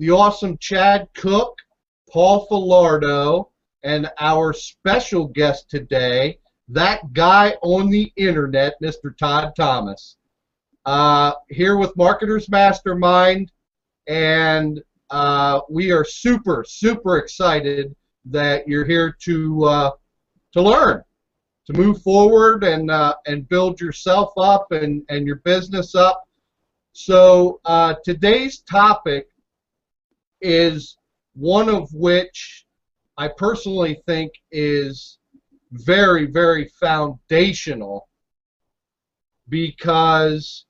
the awesome Chad Cook, Paul Filardo, and our special guest today, that guy on the internet, Mr. Todd Thomas. Here with Marketers Mastermind, and we are super, super excited that you're here to learn, to move forward and build yourself up and your business up. So today's topic is one of which I personally think is very, very foundational, because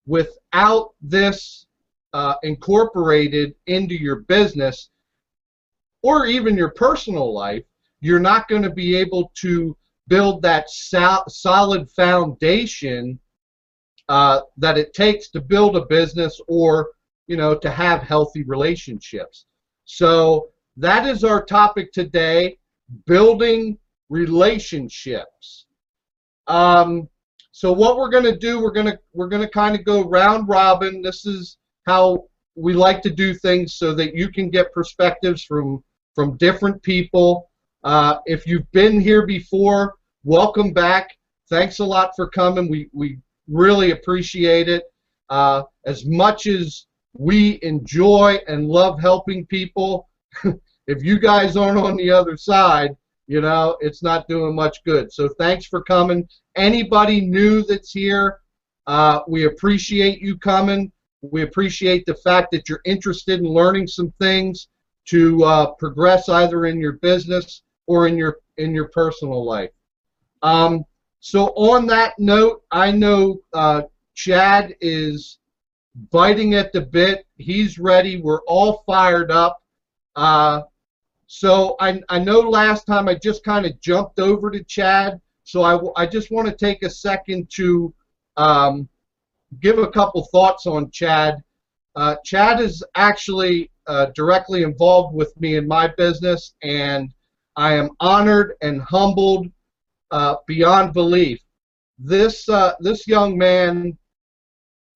without this incorporated into your business or even your personal life, you're not going to be able to build that solid foundation that it takes to build a business, or to have healthy relationships. So that is our topic today: building relationships. So what we're going to do, we're going to kind of go round robin. This is how we like to do things, so that you can get perspectives from different people. If you've been here before, welcome back. Thanks a lot for coming. We really appreciate it. As much as we enjoy and love helping people, if you guys aren't on the other side, it's not doing much good. So thanks for coming. Anybody new that's here, we appreciate you coming. We appreciate the fact that you're interested in learning some things to progress either in your business or in your personal life. So on that note, I know Chad is biting at the bit. He's ready. We're all fired up. So I know last time I just kind of jumped over to Chad, so I just want to take a second to give a couple thoughts on Chad. Chad is actually directly involved with me in my business, and I am honored and humbled beyond belief. This young man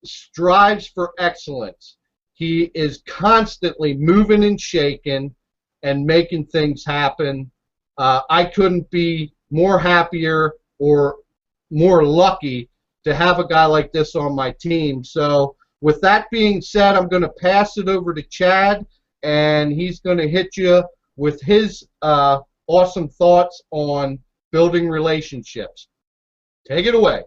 strives for excellence. He is constantly moving and shaking and making things happen. I couldn't be more happier or more lucky to have a guy like this on my team. So with that being said, I'm going to pass it over to Chad, and he's going to hit you with his awesome thoughts on building relationships. Take it away.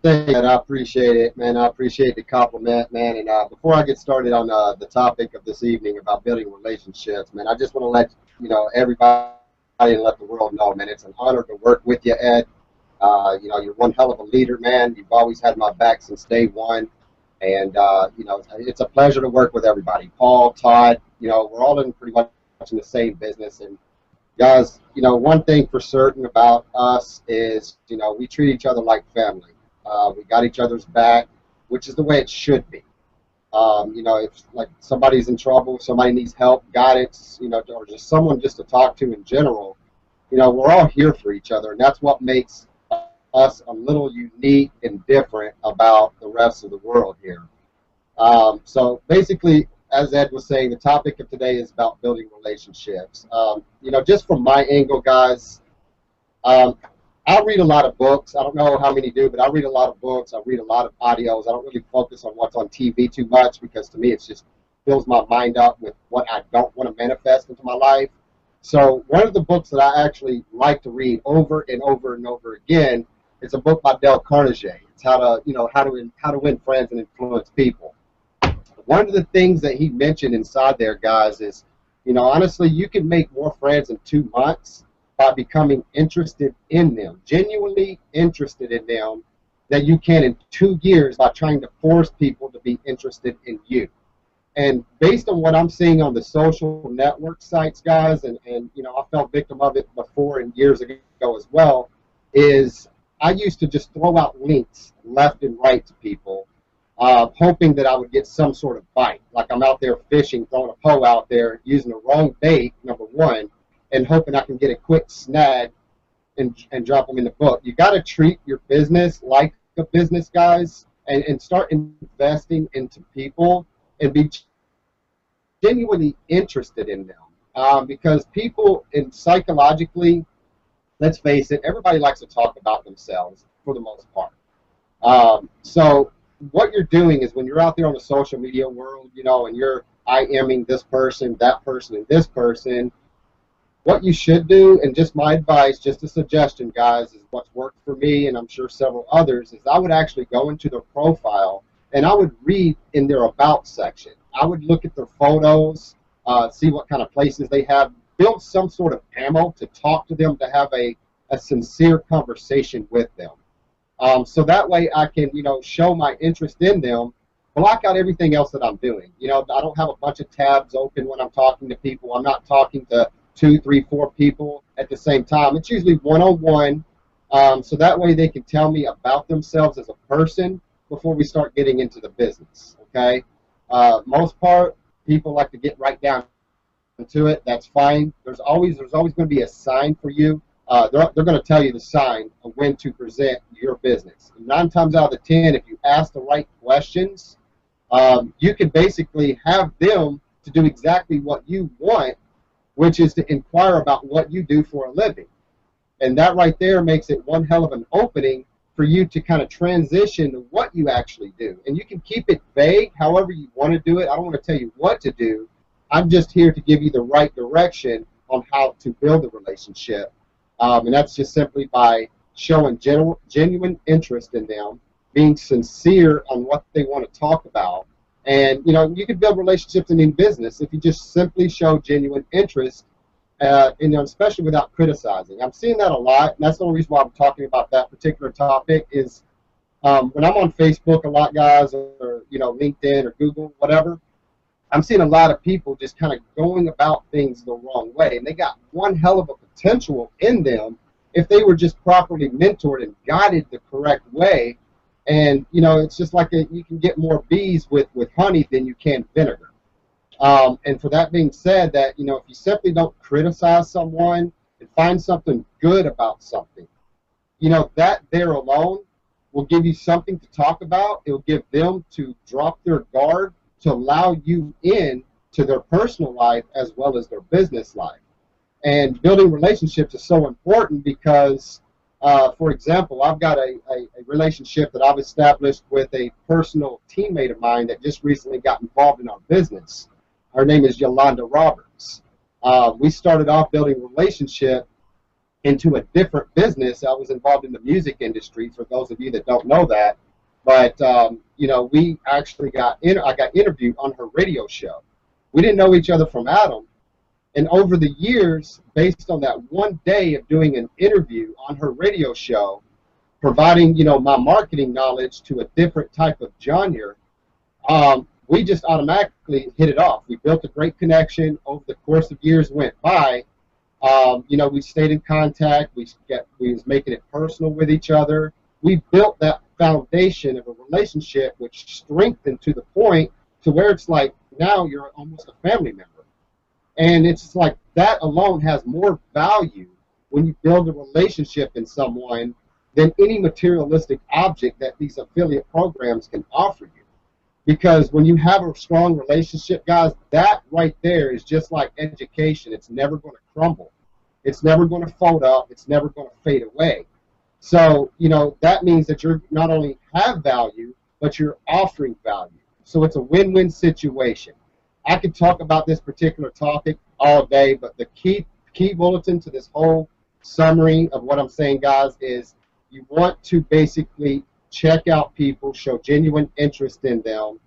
Thank you, man. I appreciate it, man. I appreciate the compliment, man. And before I get started on the topic of this evening about building relationships, man, I just want to let everybody and let the world know, man, it's an honor to work with you, Ed. You're one hell of a leader, man. You've always had my back since day one, and it's a pleasure to work with everybody. Paul, Todd, we're all in pretty much in the same business. And guys, one thing for certain about us is, we treat each other like family. We got each other's back, which is the way it should be. If like somebody's in trouble, somebody needs help, guidance, or just someone just to talk to in general, we're all here for each other, and that's what makes us a little unique and different about the rest of the world here. So basically, as Ed was saying, the topic of today is about building relationships. Just from my angle, guys, I read a lot of books. I don't know how many do, but I read a lot of books. I read a lot of audios. I don't really focus on what's on TV too much, because to me it just fills my mind up with what I don't want to manifest into my life. So one of the books that I actually like to read over and over and over again is a book by Dale Carnegie. It's how to win friends and influence people. One of the things that he mentioned inside there, guys, is, honestly, you can make more friends in 2 months by becoming interested in them, genuinely interested in them, than you can in 2 years by trying to force people to be interested in you. And based on what I'm seeing on the social network sites, guys, and I fell victim of it before and years ago as well, is I used to just throw out links left and right to people, hoping that I would get some sort of bite. Like I'm out there fishing, throwing a pole out there, using the wrong bait, number one, and hoping I can get a quick snag and drop them in the book. You got to treat your business like a business, guys, and start investing into people and be genuinely interested in them. Because people, psychologically, let's face it, everybody likes to talk about themselves for the most part. So what you're doing is when you're out there on the social media world, and you're IMing this person, that person, and this person, what you should do, and just my advice, just a suggestion, guys, is what's worked for me, and I'm sure several others, is I would actually go into their profile and I would read in their about section. I would look at their photos, see what kind of places they have, build some sort of ammo to talk to them, to have a sincere conversation with them. So that way I can, show my interest in them, block out everything else that I'm doing. I don't have a bunch of tabs open when I'm talking to people. I'm not talking to 2, 3, 4 people at the same time. It's usually one-on-one, so that way they can tell me about themselves as a person before we start getting into the business, okay? Most part, people like to get right down to it. That's fine. There's always going to be a sign for you. They're going to tell you the sign of when to present your business. 9 times out of 10, if you ask the right questions, you can basically have them to do exactly what you want, which is to inquire about what you do for a living. And that right there makes it one hell of an opening for you to kind of transition to what you actually do. And you can keep it vague however you want to do it. I don't want to tell you what to do. I'm just here to give you the right direction on how to build a relationship. And that's just simply by showing genuine interest in them, being sincere on what they want to talk about. And, you can build relationships in business if you just simply show genuine interest, especially without criticizing. I'm seeing that a lot, and that's the only reason why I'm talking about that particular topic is when I'm on Facebook a lot, guys, or, LinkedIn or Google, whatever, I'm seeing a lot of people just kind of going about things the wrong way. And they got one hell of a potential in them if they were just properly mentored and guided the correct way. And, it's just like you can get more bees with honey than you can vinegar. And for that being said, that, if you simply don't criticize someone and find something good about something, that there alone will give you something to talk about. It will give them to drop their guard to allow you in to their personal life as well as their business life. And building relationships is so important because for example, I've got a relationship that I've established with a personal teammate of mine that just recently got involved in our business. Her name is Yolanda Roberts. We started off building a relationship into a different business. I was involved in the music industry, for those of you that don't know that. But, we actually I got interviewed on her radio show. We didn't know each other from Adam. And over the years, based on that one day of doing an interview on her radio show, providing, my marketing knowledge to a different type of genre, we just automatically hit it off. We built a great connection over the course of years went by. We stayed in contact. We was making it personal with each other. We built that foundation of a relationship which strengthened to the point to where it's like now you're almost a family member. And it's just like that alone has more value when you build a relationship in someone than any materialistic object that these affiliate programs can offer you. Because when you have a strong relationship, guys, that right there is just like education. It's never going to crumble. It's never going to fold up. It's never going to fade away. So, that means that you're not only have value, but you're offering value. So it's a win-win situation. I could talk about this particular topic all day, but the key bulletin to this whole summary of what I'm saying, guys, is you want to basically check out people, show genuine interest in them,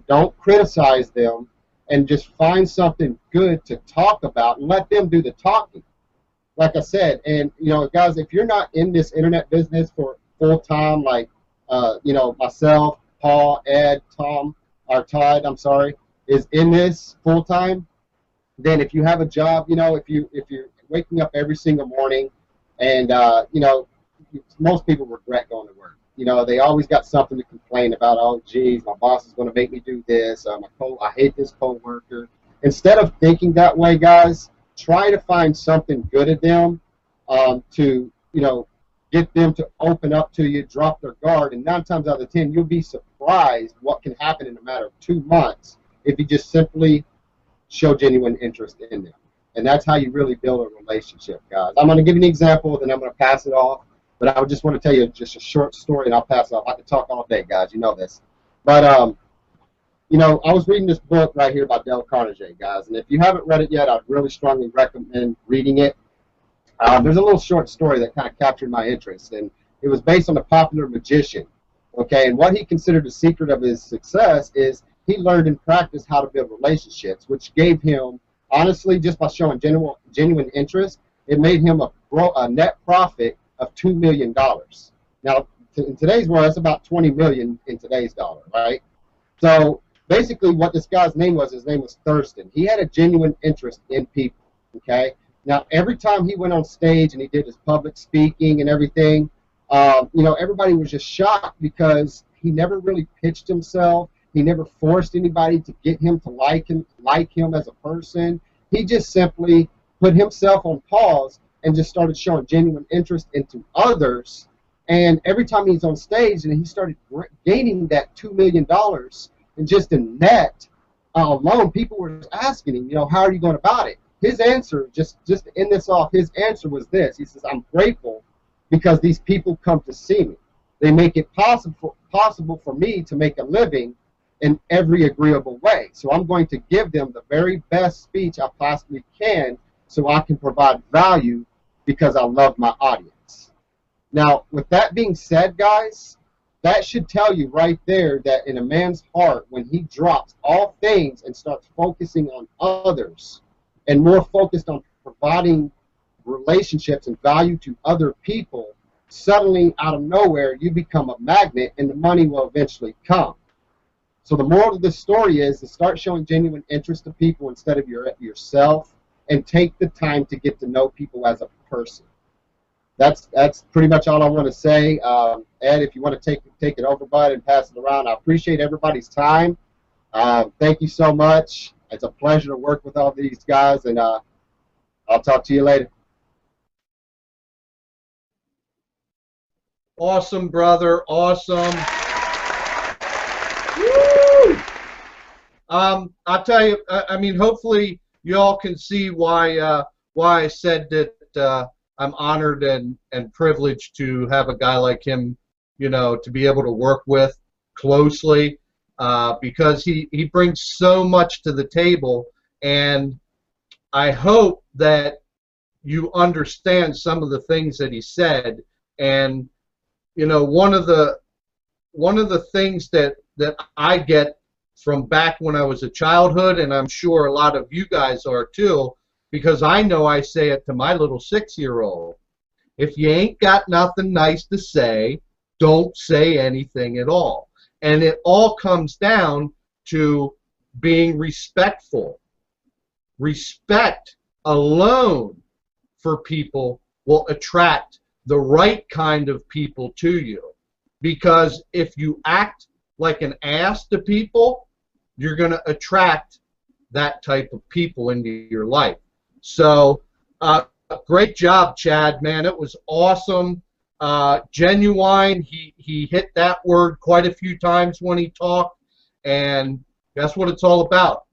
don't criticize them, and just find something good to talk about and let them do the talking. Like I said, and guys, if you're not in this internet business for full time, like myself, Paul, Ed, Tom, or Todd, I'm sorry, is in this full time, then if you have a job, if you're waking up every single morning, and most people regret going to work. They always got something to complain about. Oh, geez, my boss is going to make me do this. I hate this coworker. Instead of thinking that way, guys, try to find something good in them to, get them to open up to you, drop their guard, and 9 times out of 10, you'll be surprised what can happen in a matter of 2 months if you just simply show genuine interest in them. And that's how you really build a relationship, guys. I'm going to give you an example, then I'm going to pass it off. But I just want to tell you just a short story, and I'll pass it off. I can talk all day, guys. You know this. But, I was reading this book right here by Dale Carnegie, guys. And if you haven't read it yet, I'd really strongly recommend reading it. There's a little short story that kind of captured my interest, and it was based on a popular magician, okay? And what he considered the secret of his success is he learned and practiced how to build relationships, which gave him, honestly, just by showing genuine interest, it made him a net profit of $2 million. Now, in today's world, that's about 20 million in today's dollar, right? So basically what this guy's name was, his name was Thurston. He had a genuine interest in people, okay? Now, every time he went on stage and he did his public speaking and everything, everybody was just shocked because he never really pitched himself. He never forced anybody to get him to like him as a person. He just simply put himself on pause and just started showing genuine interest into others. And every time he's on stage and he started gaining that $2 million, and just in net alone, people were asking him, how are you going about it? His answer, just to end this off, his answer was this. He says, I'm grateful because these people come to see me. They make it possible for me to make a living in every agreeable way. So I'm going to give them the very best speech I possibly can so I can provide value because I love my audience. Now, with that being said, guys, that should tell you right there that in a man's heart, when he drops all things and starts focusing on others and more focused on providing relationships and value to other people, suddenly out of nowhere, you become a magnet and the money will eventually come. So the moral of this story is to start showing genuine interest to people instead of yourself, and take the time to get to know people as a person. That's pretty much all I want to say. Ed, if you want to take it over, bud, and pass it around, I appreciate everybody's time. Thank you so much. It's a pleasure to work with all these guys, and I'll talk to you later. Awesome, brother. Awesome. Woo! I'll tell you, I mean, hopefully you all can see why I said that I'm honored and privileged to have a guy like him, to be able to work with closely, because he brings so much to the table, and I hope that you understand some of the things that he said. And one of the things that I get from back when I was a childhood, and I'm sure a lot of you guys are too, because I know I say it to my little 6-year-old. If you ain't got nothing nice to say, don't say anything at all. And it all comes down to being respectful. Respect alone for people will attract the right kind of people to you. Because if you act like an ass to people, you're going to attract that type of people into your life. So, great job, Chad, man. It was awesome. Genuine. He hit that word quite a few times when he talked, and that's what it's all about.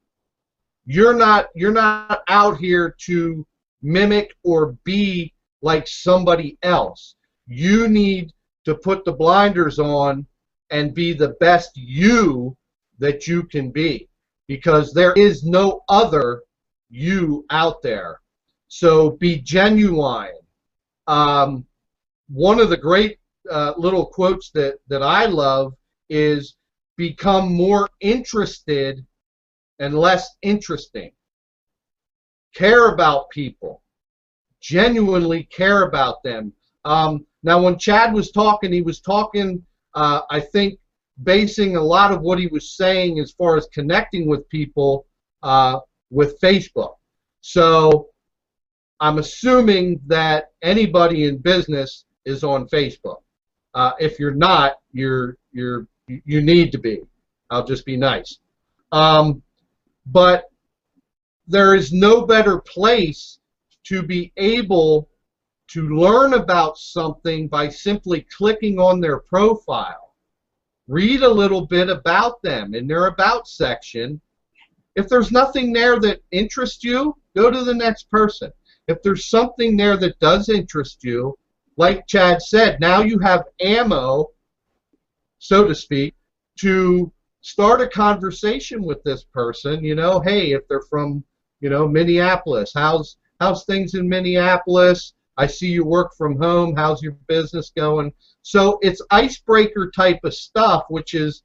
You're not out here to mimic or be like somebody else. You need to put the blinders on and be the best you that you can be, because there is no other you out there. So be genuine. One of the great little quotes that I love is, become more interested and less interesting. Care about people. Genuinely care about them. Now, when Chad was talking, he was talking, I think, basing a lot of what he was saying as far as connecting with people with Facebook. So I'm assuming that anybody in business is on Facebook. If you're not, you need to be. I'll just be nice. But there is no better place to be able to learn about something by simply clicking on their profile. Read a little bit about them in their About section. If there's nothing there that interests you, go to the next person. If there's something there that does interest you, like Chad said, now you have ammo, so to speak, to start a conversation with this person. You know, hey, if they're from, you know, Minneapolis, how's things in Minneapolis? I see you work from home. How's your business going? So it's icebreaker type of stuff, which is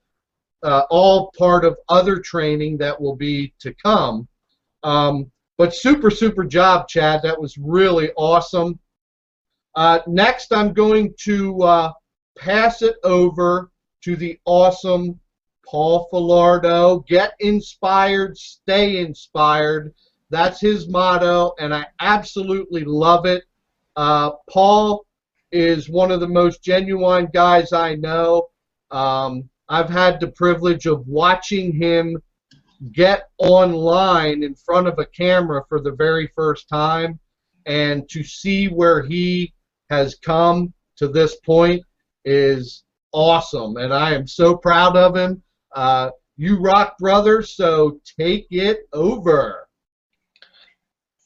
all part of other training that will be to come. But super job, Chad. That was really awesome. Next, I'm going to pass it over to the awesome Paul Filardo. Get inspired, stay inspired. That's his motto, and I absolutely love it. Paul is one of the most genuine guys I know. I've had the privilege of watching him get online in front of a camera for the very first time, and to see where he has come to this point is awesome, and I am so proud of him. You rock, brother, so take it over.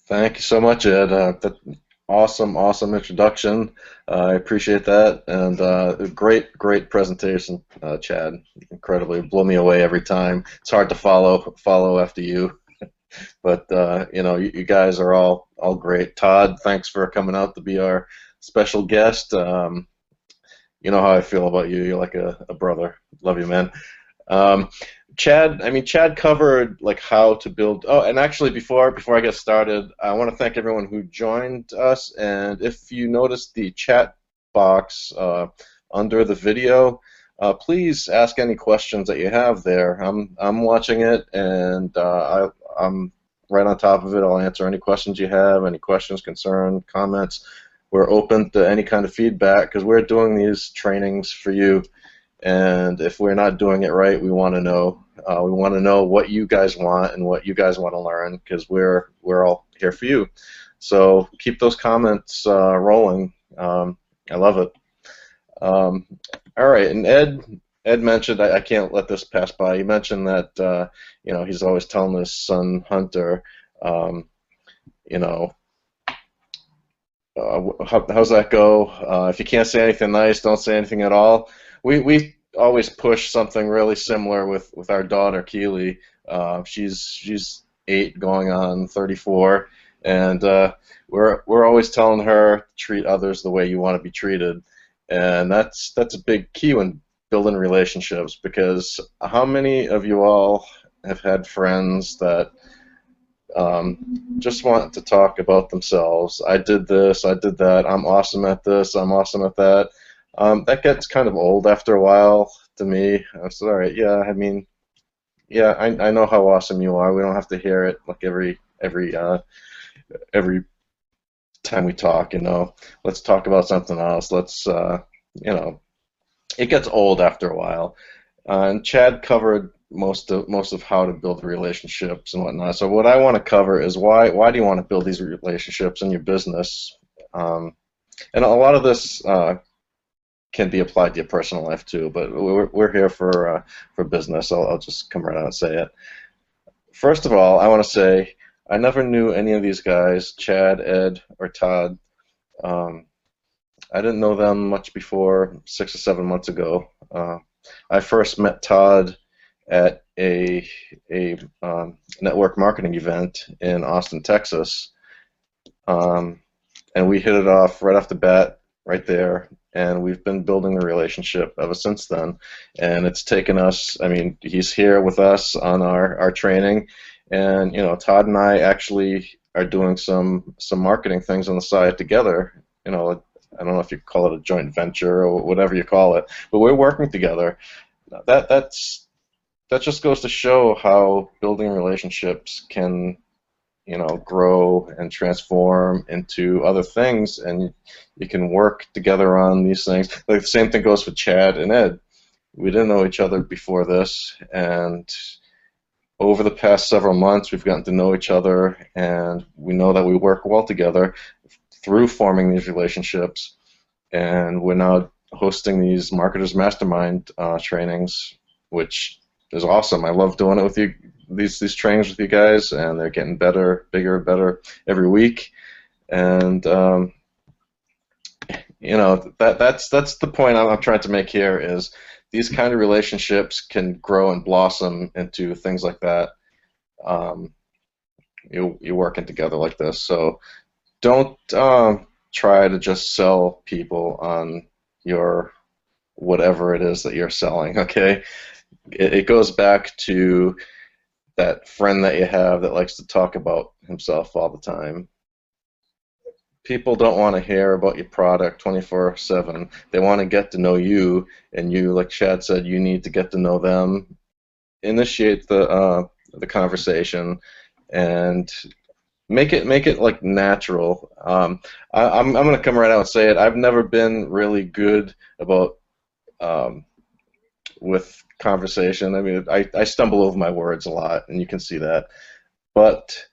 Thank you so much, Ed. Awesome introduction. I appreciate that, and great presentation, Chad. Incredibly, blew me away every time. It's hard to follow after you, but you know, you guys are all great. Todd, thanks for coming out to be our special guest. You know how I feel about you. You're like a brother. Love you, man. Chad covered like how to build. Oh, and actually, before I get started, I want to thank everyone who joined us. And if you notice the chat box under the video, please ask any questions that you have there. I'm watching it, and I'm right on top of it. I'll answer any questions you have, any questions, concern, comments. We're open to any kind of feedback because we're doing these trainings for you. And if we're not doing it right, we want to know. We want to know what you guys want and what you guys want to learn, because we're all here for you. So keep those comments rolling. I love it. All right, and Ed mentioned, I can't let this pass by. He mentioned that you know, he's always telling his son Hunter, you know, how's that go? If you can't say anything nice, don't say anything at all. We always push something really similar with our daughter Keely. She's 8 going on 34, and we're always telling her treat others the way you want to be treated, and that's a big key when building relationships, because how many of you all have had friends that just want to talk about themselves? I did this, I did that, I'm awesome at this, I'm awesome at that. That gets kind of old after a while to me. I said, all right, yeah, I mean, yeah, I know how awesome you are. We don't have to hear it like every time we talk, you know. Let's talk about something else. Let's, you know, it gets old after a while. And Chad covered most of how to build relationships and whatnot. So what I want to cover is why do you want to build these relationships in your business? And a lot of this can be applied to your personal life too, but we're here for business. I'll just come right out and say it. First of all, I want to say I never knew any of these guys, Chad, Ed, or Todd. I didn't know them much before 6 or 7 months ago. I first met Todd at a network marketing event in Austin, Texas, and we hit it off right off the bat, right there. And we've been building the relationship ever since then. And it's taken us, I mean, he's here with us on our training, and you know, Todd and I actually are doing some marketing things on the side together. You know, I don't know if you call it a joint venture or whatever you call it, but we're working together. That just goes to show how building relationships can, you know, grow and transform into other things, and you can work together on these things. Like the same thing goes for Chad and Ed. We didn't know each other before this, and over the past several months we've gotten to know each other, and we know that we work well together through forming these relationships, and we're now hosting these Marketers Mastermind trainings, which is awesome. I love doing it with you, these trainings with you guys, and they're getting better, bigger, and better every week. And you know, that's the point I'm trying to make here, is these kind of relationships can grow and blossom into things like that. You're working together like this, so don't try to just sell people on your whatever it is that you're selling. Okay, it goes back to that friend that you have that likes to talk about himself all the time. People don't want to hear about your product 24/7. They want to get to know you, and you, like Chad said, you need to get to know them. Initiate the conversation, and make it like natural. I'm going to come right out and say it. I've never been really good about with conversation. I mean, I stumble over my words a lot, and you can see that. But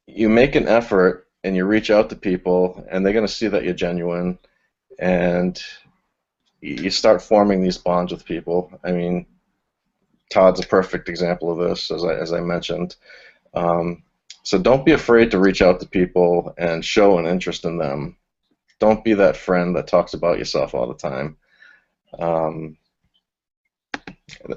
you make an effort, and you reach out to people, and they're going to see that you're genuine, and you start forming these bonds with people. I mean, Todd's a perfect example of this, as I mentioned. So don't be afraid to reach out to people and show an interest in them. Don't be that friend that talks about yourself all the time.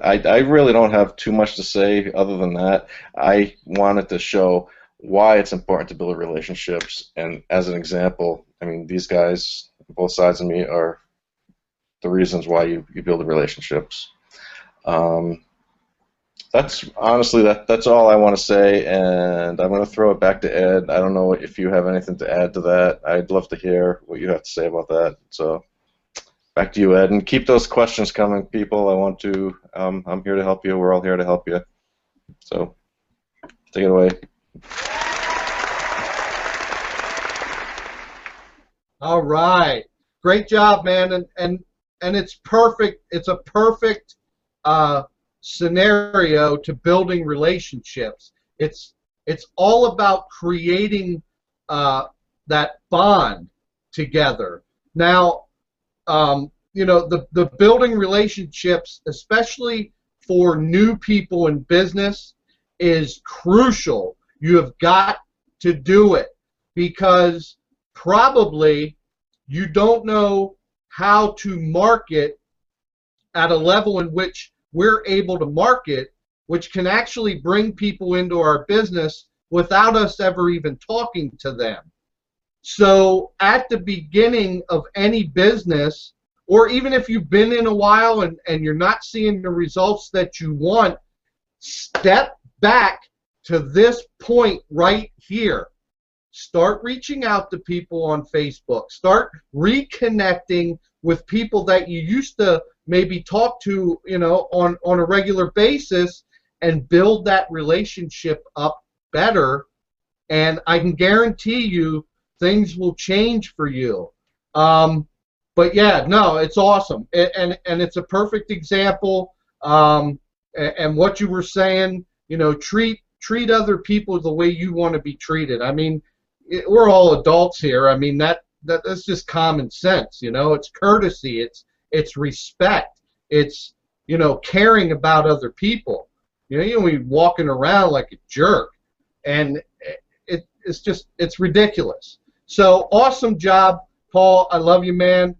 I really don't have too much to say other than that. I wanted to show why it's important to build relationships, and as an example, I mean, these guys, both sides of me, are the reasons why you build relationships. That's honestly that's all I want to say, and I'm going to throw it back to Ed. I don't know if you have anything to add to that. I'd love to hear what you have to say about that. So back to you, Ed, and keep those questions coming, people. I want to. I'm here to help you. We're all here to help you. So take it away. All right, great job, man, and it's perfect. It's a perfect scenario to building relationships. It's all about creating that bond together. Now, you know, the building relationships, especially for new people in business, is crucial. You have got to do it, because probably you don't know how to market at a level in which we're able to market, which can actually bring people into our business without us ever even talking to them. So at the beginning of any business, or even if you've been in a while and you're not seeing the results that you want, step back to this point right here. Start reaching out to people on Facebook. Start reconnecting with people that you used to maybe talk to, you know, on a regular basis, and build that relationship up better. And I can guarantee you things will change for you. But yeah, no, it's awesome, and it's a perfect example. And what you were saying, you know, treat other people the way you want to be treated. I mean, we're all adults here. I mean, that's just common sense, you know. It's courtesy, it's respect, it's, you know, caring about other people. You know, you don't be walking around like a jerk, and it's ridiculous. So awesome job, Paul. I love you, man.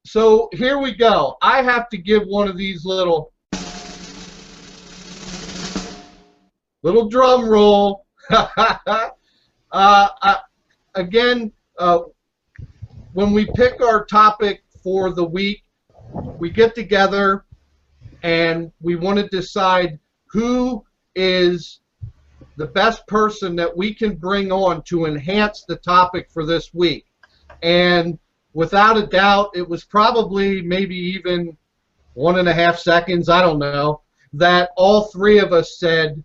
So here we go. I have to give one of these little drum roll. Again, when we pick our topic for the week, we get together and we want to decide who is the best person that we can bring on to enhance the topic for this week. And without a doubt, it was probably maybe even 1.5 seconds, I don't know, that all three of us said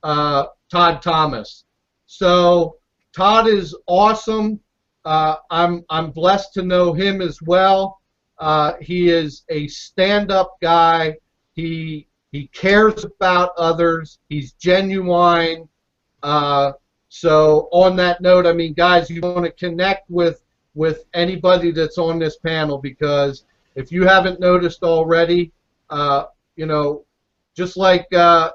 Todd Thomas. So Todd is awesome. I'm blessed to know him as well. He is a stand-up guy. He cares about others. He's genuine. So on that note, I mean, guys, you want to connect with anybody that's on this panel, because if you haven't noticed already, you know, just like the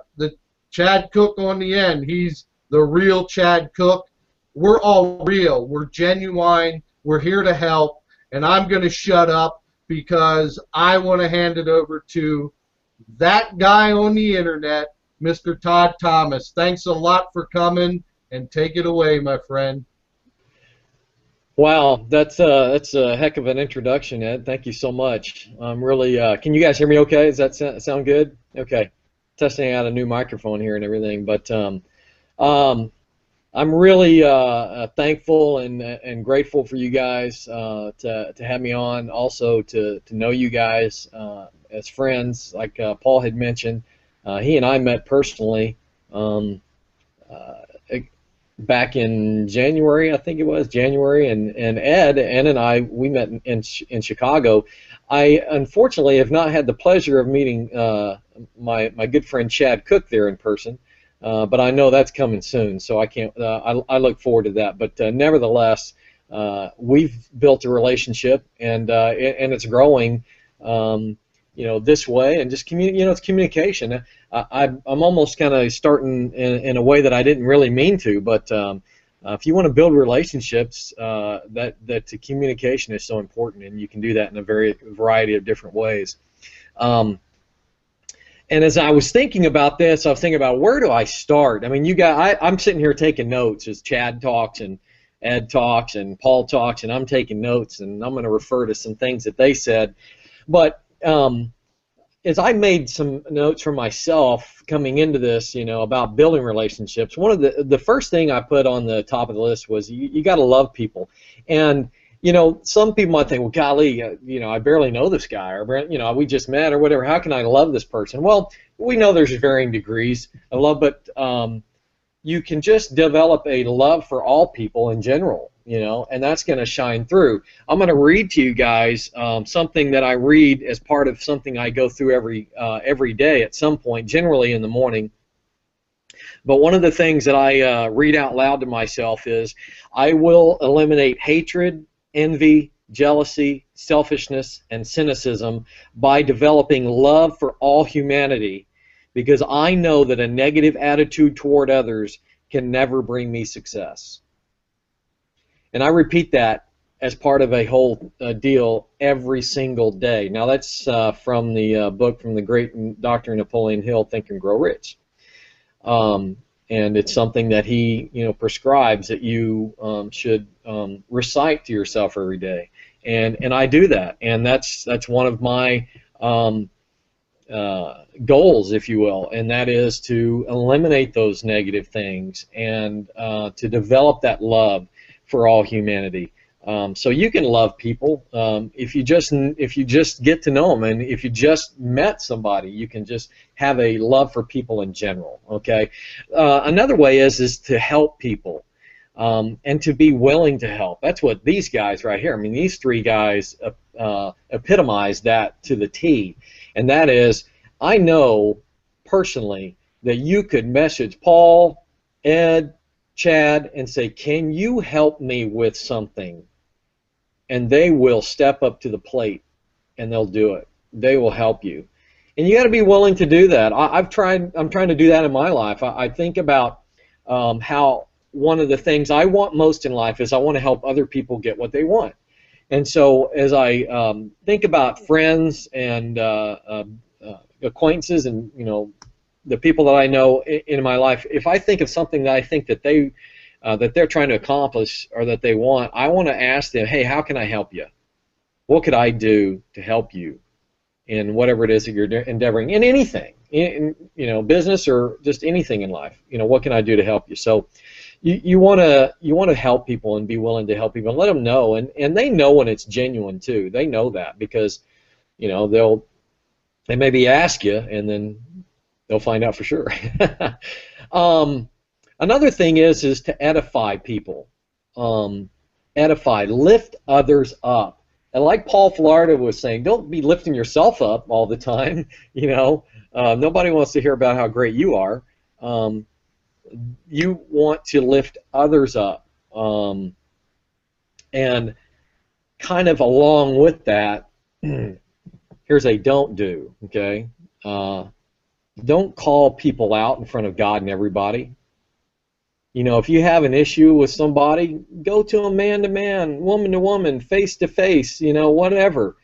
Chad Cook on the end, he's the real Chad Cook. We're all real. We're genuine. We're here to help. And I'm going to shut up because I want to hand it over to that guy on the internet, Mr. Todd Thomas. Thanks a lot for coming, and take it away, my friend. Wow, that's a heck of an introduction, Ed. Thank you so much. I'm really. Can you guys hear me? Okay, does that sound good? Okay, testing out a new microphone here and everything, but I'm really thankful and grateful for you guys to have me on. Also to know you guys as friends, like Paul had mentioned. He and I met personally back in January, I think it was January, and Ed and I, we met in Chicago. I unfortunately have not had the pleasure of meeting my good friend Chad Cook there in person, but I know that's coming soon, so I can't. I look forward to that. But nevertheless, we've built a relationship, and it's growing. This way, and just it's communication. I'm almost kind of starting in a way that I didn't really mean to, but if you want to build relationships, that the communication is so important, and you can do that in a variety of different ways. And as I was thinking about this, I was thinking about, where do I start? I mean, I'm sitting here taking notes as Chad talks and Ed talks and Paul talks, and I'm taking notes, and I'm going to refer to some things that they said. But as I made some notes for myself coming into this, about building relationships, one of the first thing I put on the top of the list was you got to love people. And some people might think, well, golly, I barely know this guy, or we just met, or whatever. How can I love this person? Well, we know there's varying degrees of love, but you can just develop a love for all people in general. And that's going to shine through. I'm going to read to you guys something that I read as part of something I go through every day at some point, generally in the morning. But one of the things that I read out loud to myself is, I will eliminate hatred, envy, jealousy, selfishness, and cynicism by developing love for all humanity, because I know that a negative attitude toward others can never bring me success. And I repeat that as part of a whole deal every single day. Now that's from the book from the great Dr. Napoleon Hill, Think and Grow Rich. And it's something that he prescribes that you should recite to yourself every day. And I do that. And that's one of my goals, if you will, and that is to eliminate those negative things and to develop that love for all humanity. So you can love people if you just get to know them, and if you just met somebody, you can just have a love for people in general. Okay. Another way is to help people and to be willing to help. That's what these guys right here. I mean, these three guys epitomize that to the T, and that is, I know personally that you could message Paul, Ed, Chad, and say, can you help me with something? And they will step up to the plate, and they'll do it. They will help you. And you got to be willing to do that. I'm trying to do that in my life. I think about how one of the things I want most in life is I want to help other people get what they want. And so as I think about friends and acquaintances and the people that I know in my life, if I think of something that I think that they're trying to accomplish or that they want, I want to ask them, hey, how can I help you? What could I do to help you in whatever it is that you're endeavoring in anything, in business or just anything in life? What can I do to help you? So you want to help people and be willing to help people and let them know, and they know when it's genuine too. They know that because they maybe ask you and then they'll find out for sure. Another thing is to edify people. Edify, lift others up. And like Paul Florida was saying, don't be lifting yourself up all the time. Nobody wants to hear about how great you are. you want to lift others up, and kind of along with that, here's a don't do. Okay, don't call people out in front of God and everybody. You know, if you have an issue with somebody, go to them man to man, woman to woman, face to face, you know, whatever.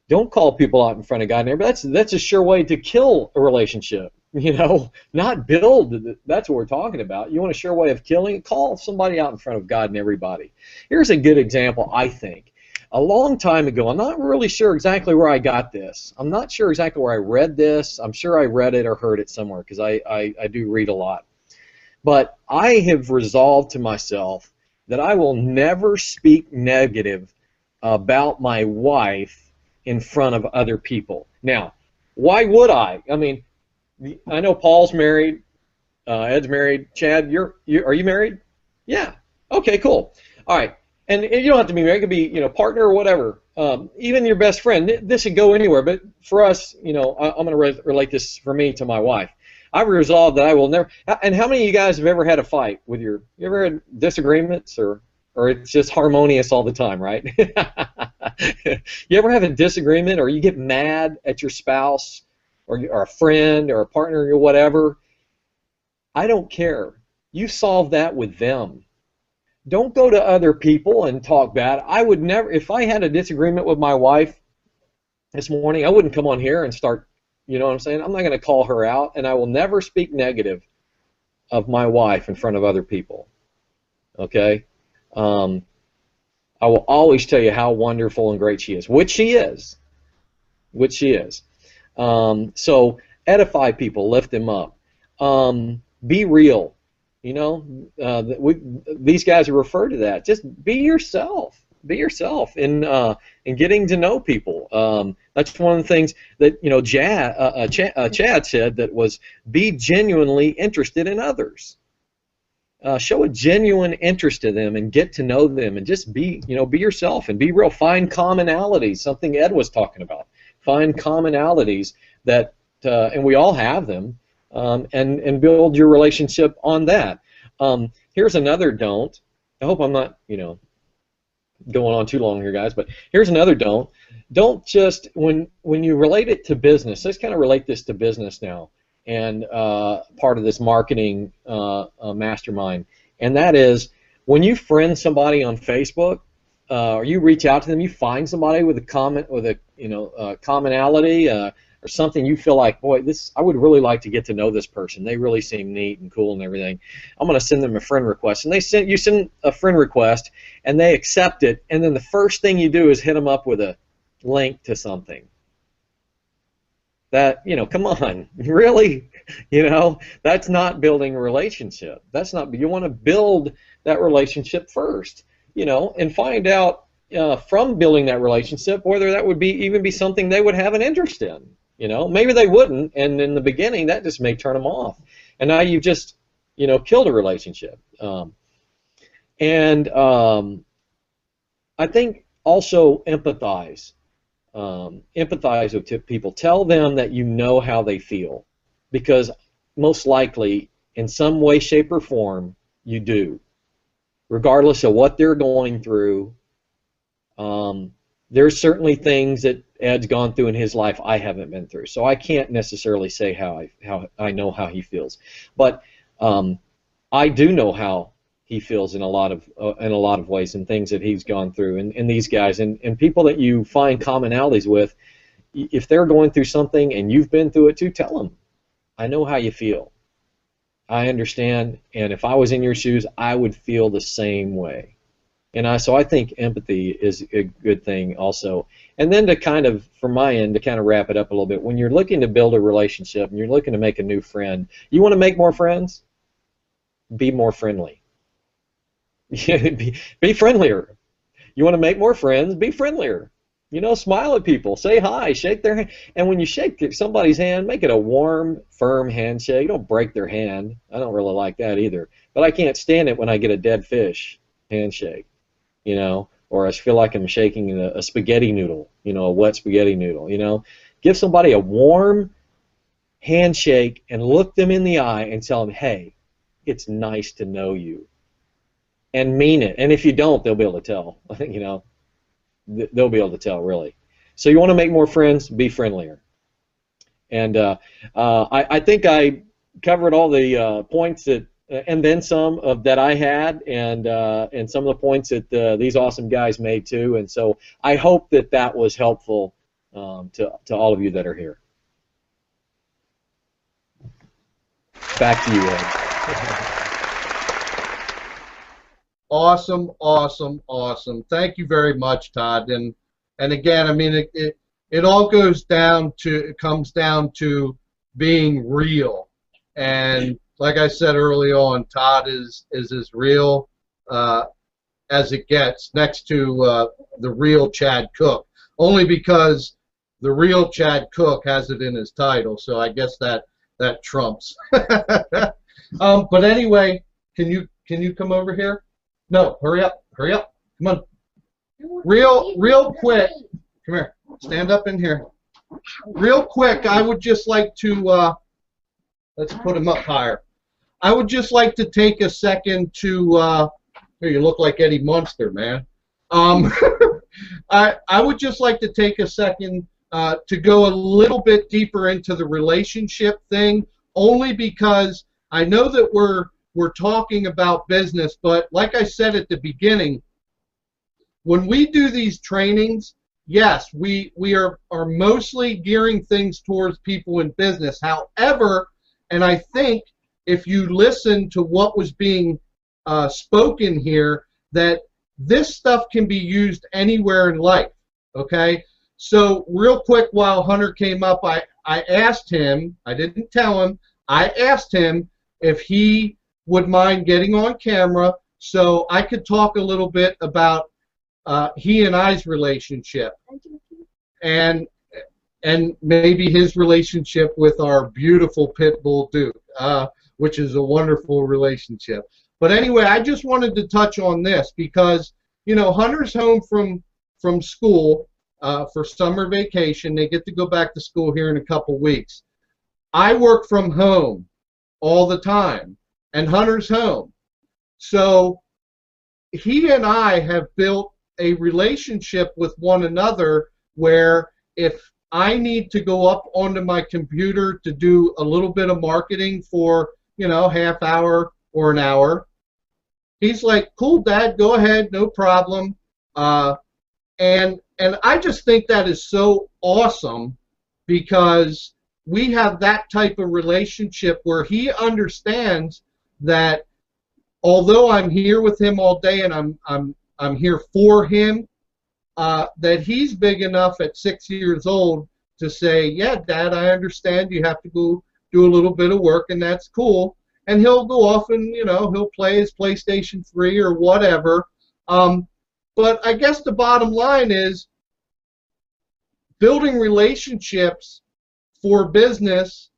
Don't call people out in front of God and everybody. That's a sure way to kill a relationship, you know, not build. That's what we're talking about. You want a sure way of killing? Call somebody out in front of God and everybody. Here's a good example, I think. A long time ago, I'm not really sure exactly where I got this. I'm not sure exactly where I read this. I'm sure I read it or heard it somewhere because I do read a lot. But I have resolved to myself that I will never speak negative about my wife in front of other people. Now, why would I? I mean, I know Paul's married, Ed's married. Chad, are you married? Yeah. Okay, cool. All right. And you don't have to be married. It could be, you know, partner or whatever. Even your best friend. This could go anywhere. But for us, you know, I'm going to relate this for me to my wife. I've resolved that I will never. And how many of you guys have ever had a fight with you ever had disagreements, or it's just harmonious all the time, right? You ever have a disagreement, or you get mad at your spouse, or a friend, or a partner, or whatever? I don't care. You solve that with them. Don't go to other people and talk bad. I would never, if I had a disagreement with my wife this morning, I wouldn't come on here and start, you know what I'm saying? I'm not going to call her out, and I will never speak negative of my wife in front of other people. Okay? I will always tell you how wonderful and great she is, which she is. Which she is. So edify people, lift them up. Be real. You know, these guys refer to that. Just be yourself. Be yourself in getting to know people. That's one of the things that, you know, Chad said, that was be genuinely interested in others. Show a genuine interest in them and get to know them, and just be, you know, be yourself and be real. Find commonalities. Something Ed was talking about. Find commonalities that, and we all have them. And build your relationship on that. Here's another don't. I hope I'm not, you know, going on too long here, guys, but here's another don't. Don't just, when you relate it to business, let's kind of relate this to business now, and part of this marketing mastermind, and that is when you friend somebody on Facebook, or you reach out to them, you find somebody with a comment, with a, you know, commonality, or something you feel like, boy, I would really like to get to know this person. They really seem neat and cool and everything. I'm going to send them a friend request. And you send a friend request, and they accept it, and then the first thing you do is hit them up with a link to something. That, you know, come on, really? You know, that's not building a relationship. That's not, you want to build that relationship first, you know, and find out from building that relationship whether that would even be something they would have an interest in. You know, maybe they wouldn't, and in the beginning that just may turn them off, and now you've just, you know, killed a relationship. I think also empathize. Empathize with people. Tell them that you know how they feel, because most likely, in some way, shape, or form, you do, regardless of what they're going through. There's certainly things that Ed's gone through in his life I haven't been through, so I can't necessarily say how I know how he feels, but I do know how he feels in a lot of ways, and things that he's gone through, and these guys and people that you find commonalities with. If they're going through something and you've been through it too, tell them, I know how you feel. I understand, and if I was in your shoes, I would feel the same way. And so I think empathy is a good thing also. And then to kind of, from my end, to kind of wrap it up a little bit, when you're looking to build a relationship and you're looking to make a new friend, you want to make more friends? Be more friendly. Be friendlier. You want to make more friends? Be friendlier. You know, smile at people, say hi, shake their hand. And when you shake somebody's hand, make it a warm, firm handshake. Don't break their hand. I don't really like that either. But I can't stand it when I get a dead fish handshake. You know, or I feel like I'm shaking a spaghetti noodle, you know, a wet spaghetti noodle, you know. Give somebody a warm handshake and look them in the eye and tell them, hey, it's nice to know you, and mean it. And if you don't, they'll be able to tell. You know, they'll be able to tell, really. So you want to make more friends, be friendlier. And I think I covered all the points that, and then some of that I had, and some of the points that these awesome guys made too. And so I hope that that was helpful to all of you that are here. Back to you, Ed. Awesome, awesome, awesome. Thank you very much, Todd. And again, I mean, it all comes down to being real. And like I said early on, Todd is as real as it gets, next to the real Chad Cook. Only because the real Chad Cook has it in his title, so I guess that trumps. But anyway, can you come over here? No, hurry up, come on. Real quick, come here, stand up in here. Real quick, I would just like to, let's put him up higher. I would just like to take a second to, here, you look like Eddie Munster, man. I would just like to take a second to go a little bit deeper into the relationship thing, only because I know that we're talking about business, but like I said at the beginning, when we do these trainings, yes, we are mostly gearing things towards people in business. However, and I think if you listen to what was being spoken here, that this stuff can be used anywhere in life, okay? So real quick, while Hunter came up, I asked him, I didn't tell him, I asked him if he would mind getting on camera so I could talk a little bit about he and I's relationship and maybe his relationship with our beautiful pit bull Duke, which is a wonderful relationship. But anyway, I just wanted to touch on this because, you know, Hunter's home from school for summer vacation. They get to go back to school here in a couple weeks. I work from home all the time, and Hunter's home. So he and I have built a relationship with one another where if I need to go up onto my computer to do a little bit of marketing for, you know, half hour or an hour, he's like, cool, Dad, go ahead, no problem. And I just think that is so awesome because we have that type of relationship where he understands that although I'm here with him all day and I'm here for him, that he's big enough at 6 years old to say, yeah, Dad, I understand you have to go do a little bit of work, and that's cool. And he'll go off and, you know, he'll play his PlayStation 3 or whatever. But I guess the bottom line is building relationships for business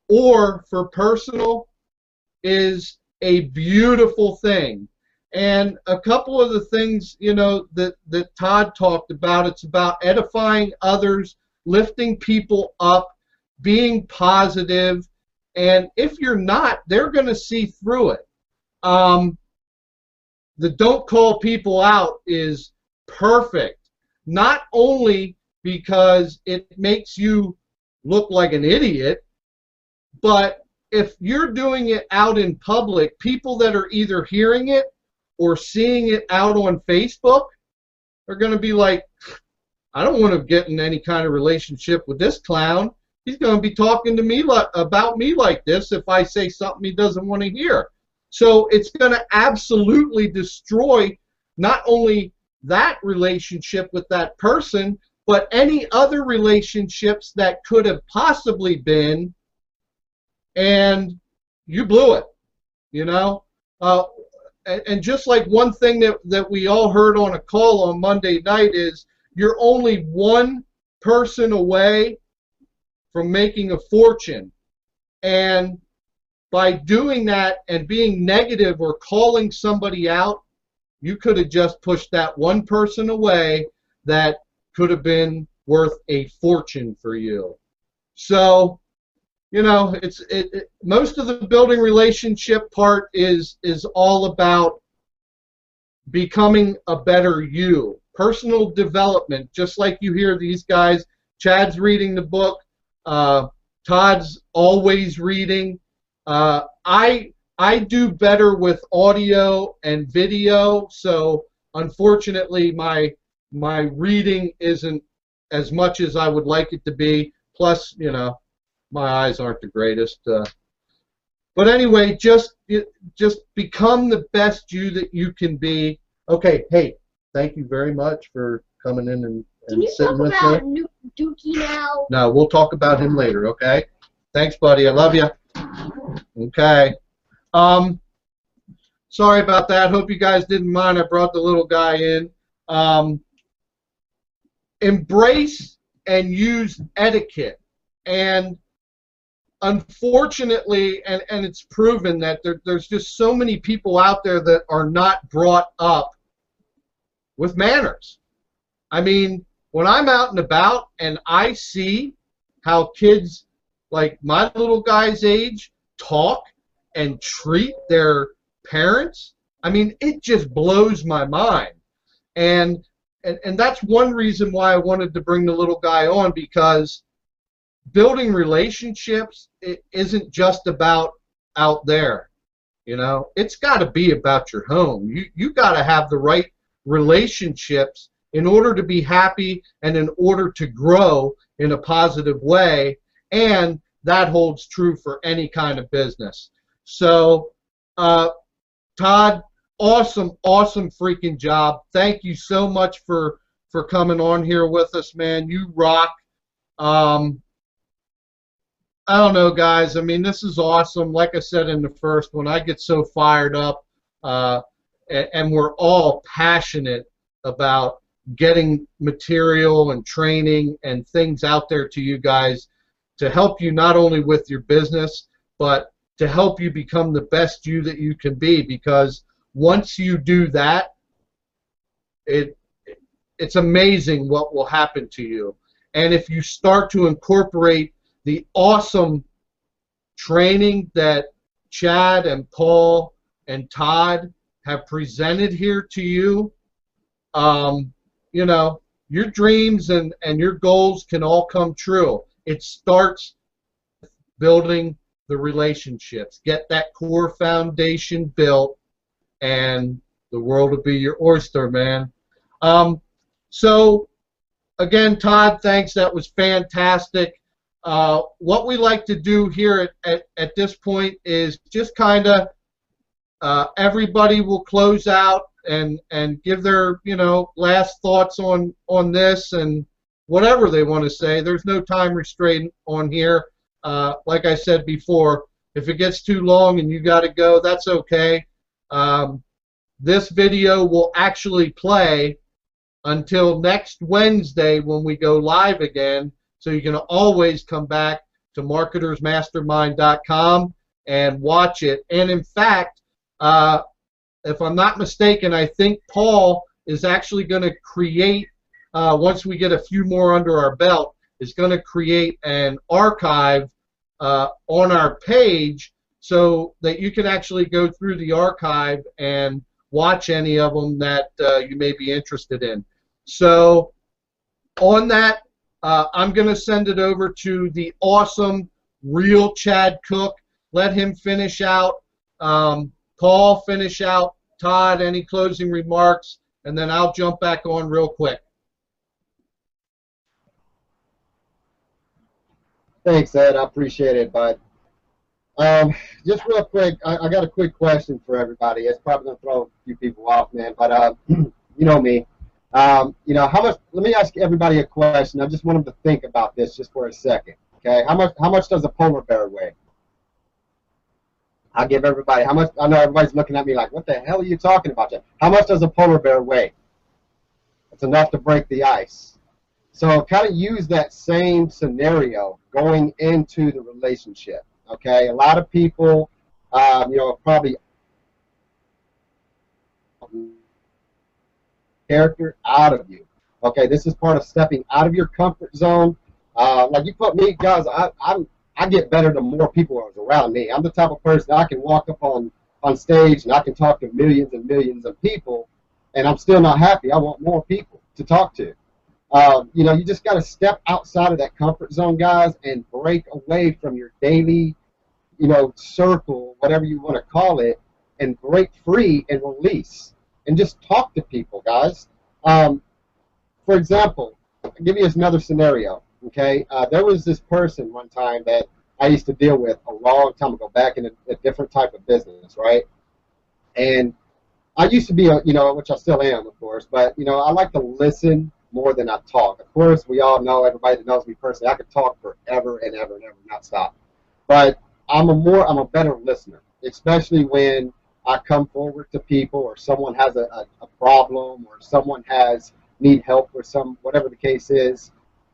or for personal is a beautiful thing. And a couple of the things, you know, that Todd talked about, it's about edifying others, lifting people up, being positive, and if you're not, they're going to see through it. The don't call people out is perfect, not only because it makes you look like an idiot, but if you're doing it out in public, people that are either hearing it or seeing it out on Facebook are going to be like, I don't want to get in any kind of relationship with this clown. He's going to be talking to me about me like this if I say something he doesn't want to hear. So it's going to absolutely destroy not only that relationship with that person, but any other relationships that could have possibly been, and you blew it, you know? And just like one thing that we all heard on a call on Monday night is you're only one person away from making a fortune. And by doing that and being negative or calling somebody out, you could have just pushed that one person away that could have been worth a fortune for you. So most of the building relationship part is all about becoming a better you. Personal development, just like you hear these guys. Chad's reading the book. Todd's always reading. I do better with audio and video, so unfortunately my reading isn't as much as I would like it to be. Plus, my eyes aren't the greatest. But anyway, just become the best you that you can be. Okay, hey, thank you very much for coming in and sitting with me. Can you talk about Dookie now? No, we'll talk about him later, okay? Thanks, buddy. I love you. Okay. Sorry about that. Hope you guys didn't mind. I brought the little guy in. Embrace and use etiquette. And unfortunately, and it's proven that there's just so many people out there that are not brought up with manners. I mean, when I'm out and about and I see how kids like my little guy's age talk and treat their parents, I mean, it just blows my mind. And that's one reason why I wanted to bring the little guy on, because building relationships, it isn't just about out there. It's got to be about your home. You got to have the right relationships in order to be happy and in order to grow in a positive way, and that holds true for any kind of business. So, Todd, awesome freaking job. Thank you so much for coming on here with us, man. You rock. I don't know, guys. I mean, this is awesome. Like I said in the first one, I get so fired up, and we're all passionate about getting material and training and things out there to you guys to help you not only with your business, but to help you become the best you that you can be. Because once you do that, it's amazing what will happen to you. And if you start to incorporate the awesome training that Chad and Paul and Todd have presented here to you, your dreams and your goals can all come true. It starts building the relationships. Get that core foundation built, and the world will be your oyster, man. So, again, Todd, thanks. That was fantastic. What we like to do here at this point is just kind of everybody will close out and give their last thoughts on this and whatever they want to say. There's no time restraint on here. Like I said before, if it gets too long and you got to go, that's okay. This video will actually play until next Wednesday when we go live again. So you can always come back to marketersmastermind.com and watch it. And in fact, if I'm not mistaken, I think Paul is actually going to create, once we get a few more under our belt, is going to create an archive on our page so that you can actually go through the archive and watch any of them that you may be interested in. So on that, I'm going to send it over to the awesome, real Chad Cook. Let him finish out. Paul, finish out. Todd, any closing remarks? And then I'll jump back on real quick. Thanks, Ed. I appreciate it, bud. Just real quick, I got a quick question for everybody. It's probably going to throw a few people off, man, but you know me. How much? Let me ask everybody a question. I just want them to think about this just for a second. Okay, how much does a polar bear weigh? I'll give everybody how much. I know everybody's looking at me like, what the hell are you talking about, Jeff? How much does a polar bear weigh? It's enough to break the ice. So kind of use that same scenario going into the relationship. Okay, a lot of people, probably character out of you. Okay, this is part of stepping out of your comfort zone. Like you put me, guys, I get better the more people are around me. I'm the type of person I can walk up on stage and I can talk to millions and millions of people, and I'm still not happy. I want more people to talk to. You know, you just got to step outside of that comfort zone, guys, and break away from your daily, you know, circle, whatever you want to call it, and break free and release and just talk to people, guys. For example, I'll give you another scenario, okay? There was this person one time that I used to deal with a long time ago, back in a different type of business, right? And I used to be, you know, which I still am, of course, but, you know, I like to listen more than I talk. Of course, we all know, everybody that knows me personally, I could talk forever and ever and ever, not stop. But I'm a better listener, especially when I come forward to people, or someone has a problem, or someone need help with whatever the case is.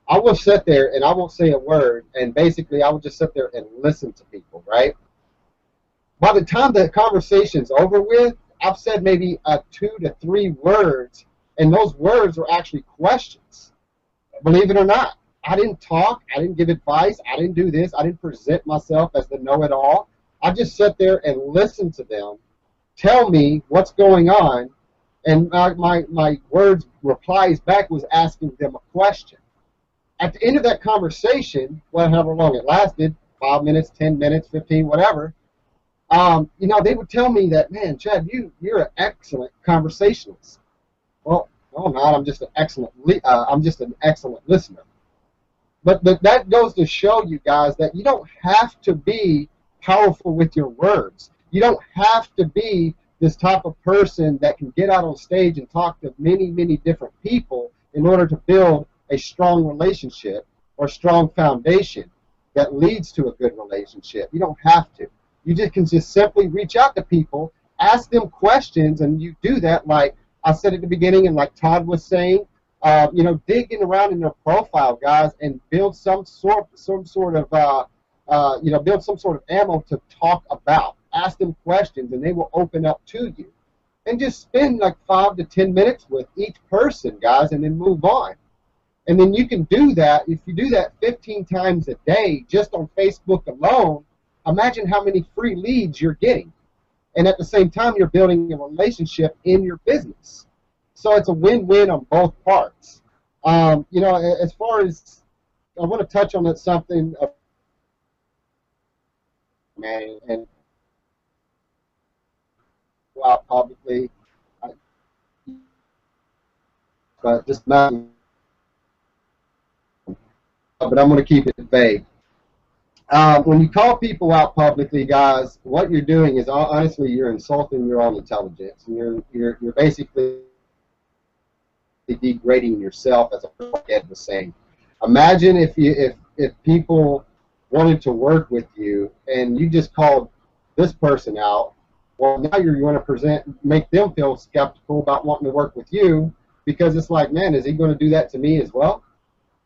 I will sit there and I won't say a word, and basically I will just sit there and listen to people, right? By the time the conversation's over with, I've said maybe 2 to 3 words, and those words were actually questions. Believe it or not, I didn't talk, I didn't give advice, I didn't do this, I didn't present myself as the know-it-all. I just sat there and listened to them tell me what's going on, and my words replies back was asking them a question. At the end of that conversation, however long it lasted, 5 minutes, 10 minutes, 15, whatever, you know, they would tell me that, man, Chad, you're an excellent conversationalist. Well, no, I'm not. I'm just an excellent listener. But that goes to show you guys that you don't have to be powerful with your words. You don't have to be this type of person that can get out on stage and talk to many, many different people in order to build a strong relationship or strong foundation that leads to a good relationship. You don't have to. You can just simply reach out to people, ask them questions, and you do that like I said at the beginning, and like Todd was saying, you know, digging around in their profile, guys, and build some sort of you know, build some sort of ammo to talk about. Ask them questions, and they will open up to you. And just spend like 5 to 10 minutes with each person, guys, and then move on. And then you can do that. If you do that 15 times a day just on Facebook alone, imagine how many free leads you're getting. And at the same time, you're building a relationship in your business. So it's a win-win on both parts. You know, as far as I want to touch on that something, man, and go out publicly, but just not. But I'm going to keep it vague. When you call people out publicly, guys, what you're doing is honestly you're insulting your own intelligence, and you're basically degrading yourself, as Ed was saying. Imagine if people wanted to work with you and you just called this person out. Well, now you're going to make them feel skeptical about wanting to work with you, because it's like, man, is he going to do that to me as well?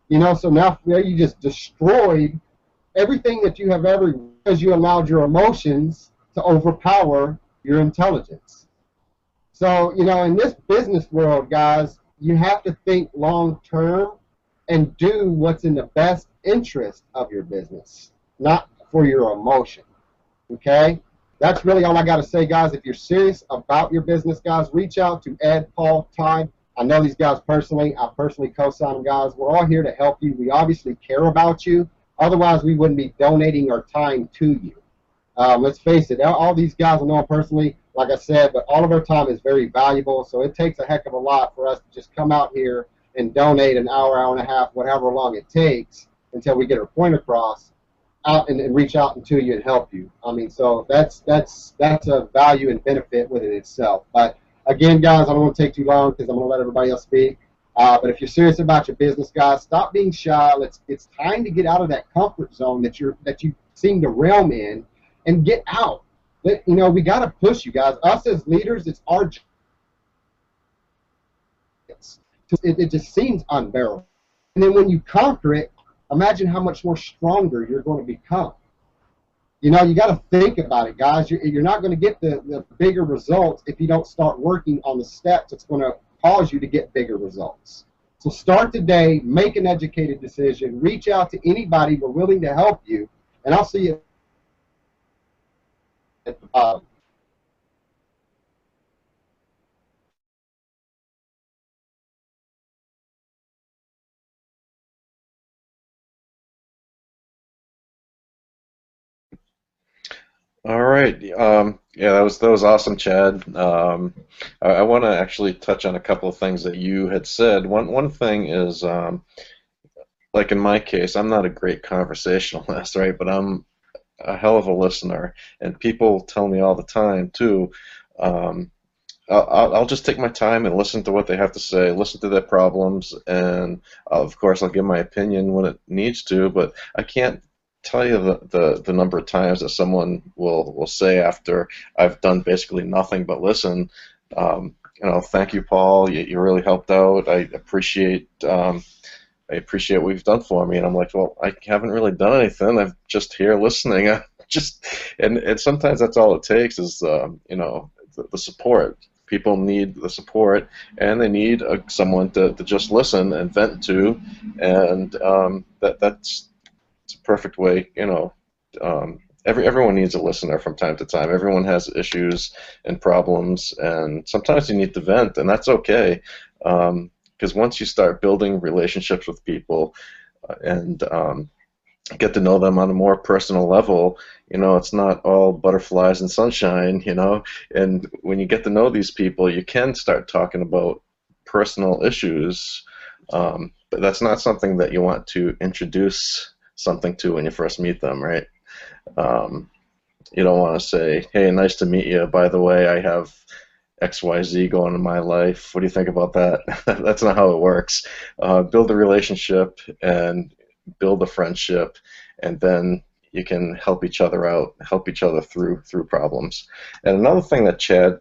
You know, so now you just destroyed everything that you have ever, because you allowed your emotions to overpower your intelligence. So, you know, in this business world, guys, you have to think long term and do what's in the best interest of your business, not for your emotion. Okay? That's really all I got to say, guys. If you're serious about your business, guys, reach out to Ed, Paul, Todd. I know these guys personally. I personally co-sign them, guys. We're all here to help you. We obviously care about you. Otherwise, we wouldn't be donating our time to you. Let's face it, all these guys I know them personally, like I said, but all of our time is very valuable, so it takes a heck of a lot for us to just come out here and donate an hour, hour and a half, whatever long it takes until we get our point across, out and reach out to you and help you. I mean, so that's a value and benefit within itself. But again, guys, I don't want to take too long because I'm going to let everybody else speak. But if you're serious about your business, guys, stop being shy. It's time to get out of that comfort zone that you seem to realm in, and get out. You know, we got to push you guys. Us as leaders, it's our job. It just seems unbearable. And then when you conquer it, imagine how much more stronger you're going to become. You know, you got to think about it, guys. You're not going to get the bigger results if you don't start working on the steps that's going to cause you to get bigger results. So start today, make an educated decision, reach out to anybody. We're willing to help you. and I'll see you at the bottom. All right. Yeah, that was awesome, Chad. I want to actually touch on a couple of things that you had said. One thing is, like in my case, I'm not a great conversationalist, right? But I'm a hell of a listener, and people tell me all the time too. Um, I'll just take my time and listen to what they have to say, listen to their problems, and of course I'll give my opinion when it needs to. But I can't tell you the number of times that someone will say after I've done basically nothing but listen, you know, thank you, Paul. You really helped out. I appreciate what you've done for me. And I'm like, well, I haven't really done anything. I'm just here listening. Just and sometimes that's all it takes is you know, the support. People need the support, and they need someone to just listen and vent to, and that's it's a perfect way. You know, everyone needs a listener from time to time. Everyone has issues and problems, and sometimes you need to vent, and that's okay. Because once you start building relationships with people and get to know them on a more personal level, you know, it's not all butterflies and sunshine, you know, and when you get to know these people, you can start talking about personal issues, but that's not something that you want to introduce something to when you first meet them, right? You don't want to say, hey, nice to meet you, by the way, I have XYZ going in my life. What do you think about that? That's not how it works. Build a relationship and build a friendship, and then you can help each other out, help each other through problems. And another thing that Chad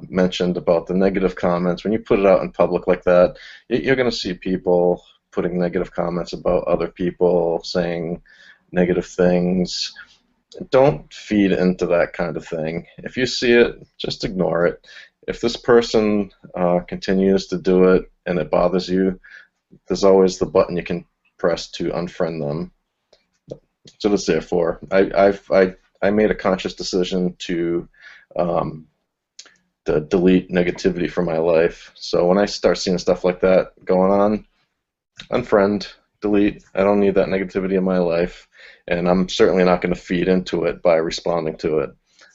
mentioned about the negative comments, when you put it out in public like that, you're going to see people putting negative comments about other people, saying negative things. Don't feed into that kind of thing. If you see it, just ignore it. If this person continues to do it and it bothers you, there's always the button you can press to unfriend them. So that's there for. I made a conscious decision to delete negativity from my life. So when I start seeing stuff like that going on, unfriend, delete. I don't need that negativity in my life, and I'm certainly not going to feed into it by responding to it.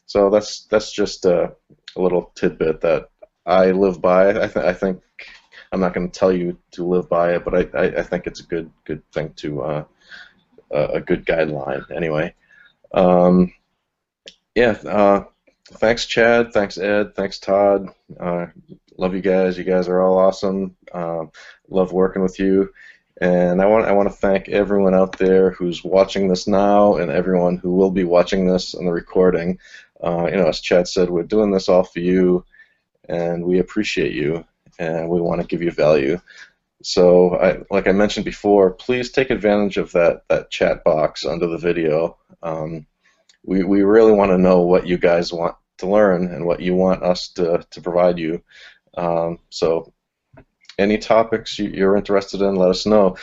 So that's just a little tidbit that I live by. I think I'm not going to tell you to live by it, but I think it's a good thing to a good guideline anyway. Yeah. Thanks, Chad. Thanks, Ed. Thanks, Todd. Love you guys. You guys are all awesome. Love working with you. And I want to thank everyone out there who's watching this now, and everyone who will be watching this on the recording. You know, as Chad said, we're doing this all for you, and we appreciate you, and we want to give you value. So, like I mentioned before, please take advantage of that chat box under the video. We really want to know what you guys want to learn and what you want us to provide you. So any topics you're interested in, let us know.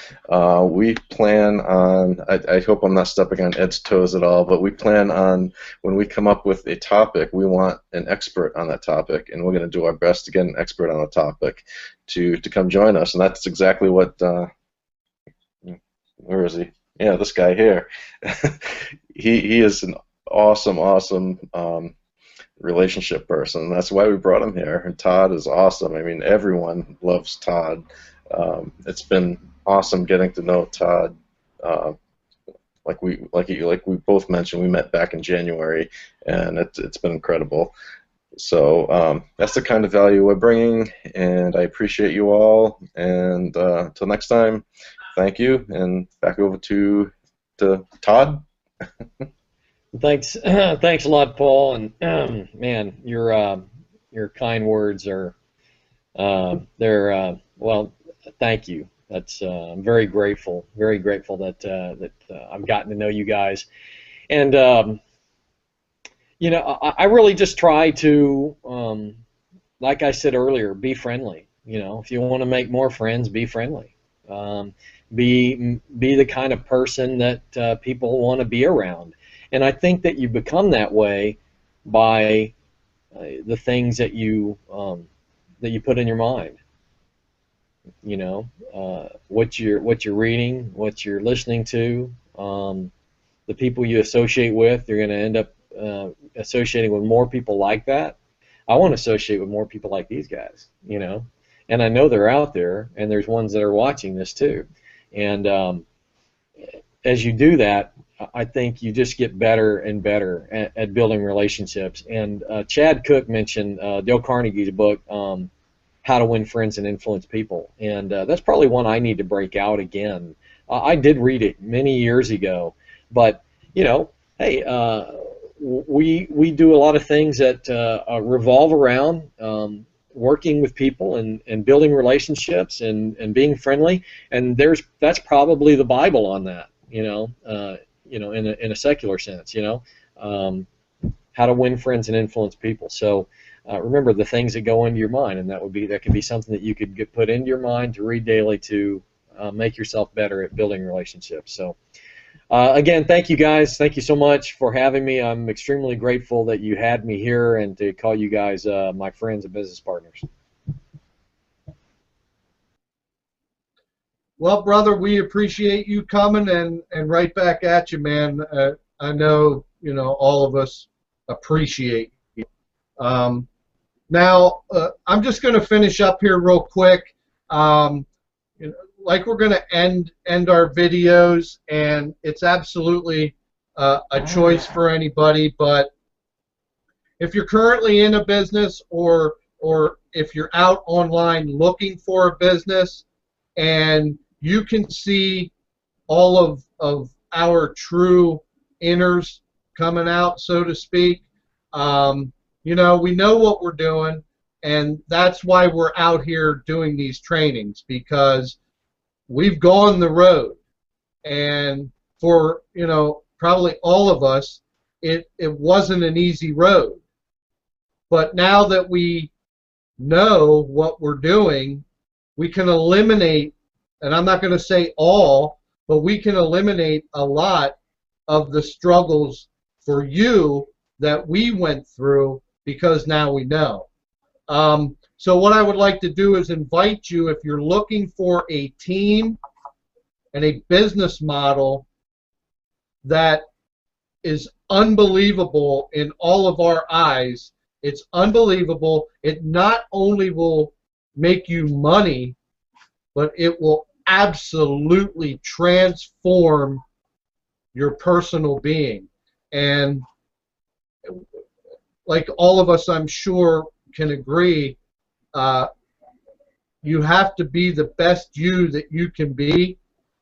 We plan on, I hope I'm not stepping on Ed's toes at all, but we plan on, when we come up with a topic, we want an expert on that topic, and we're going to do our best to get an expert on the topic to come join us. And that's exactly what, where is he? Yeah, this guy here. He is an awesome relationship person. That's why we brought him here. And Todd is awesome. I mean, everyone loves Todd. It's been awesome getting to know Todd. Like we both mentioned, we met back in January, and it's been incredible. So that's the kind of value we're bringing, and I appreciate you all. And until next time, thank you, and back over to Todd. Thanks a lot, Paul. And man, your kind words are well. Thank you. That's I'm very grateful that I've gotten to know you guys, and you know, I really just try to, like I said earlier, be friendly. You know, if you want to make more friends, be friendly. Be the kind of person that people want to be around. And I think that you become that way by the things that you put in your mind. You know, what you're reading, what you're listening to, the people you associate with. You're going to end up associating with more people like that. I want to associate with more people like these guys, you know, and I know they're out there, and there's ones that are watching this too. And as you do that, I think you just get better and better at building relationships. And Chad Cook mentioned Dale Carnegie's book, How to Win Friends and Influence People, and that's probably one I need to break out again. I did read it many years ago, but you know, hey, we do a lot of things that revolve around working with people and building relationships and being friendly, and that's probably the Bible on that, you know, in a secular sense, you know, how to win friends and influence people. So remember the things that go into your mind, and that could be something that you could put into your mind to read daily to make yourself better at building relationships. So again, thank you guys. Thank you so much for having me. I'm extremely grateful that you had me here and to call you guys my friends and business partners. Well, brother, we appreciate you coming and right back at you, man. I know, you know, all of us appreciate you. Now, I'm just going to finish up here real quick. You know, like we're going to end our videos, and it's absolutely a choice for anybody. But if you're currently in a business, or if you're out online looking for a business, and you can see all of our true inners coming out, so to speak, you know, we know what we're doing, and that's why we're out here doing these trainings, because we've gone the road, and for, you know, probably all of us, it wasn't an easy road. But now that we know what we're doing, we can eliminate, and I'm not going to say all, but we can eliminate a lot of the struggles for you that we went through, because now we know. So what I would like to do is invite you, if you're looking for a team and a business model that is unbelievable in all of our eyes. It's unbelievable. It not only will make you money, but it will absolutely transform your personal being. And like all of us, I'm sure, can agree, you have to be the best you that you can be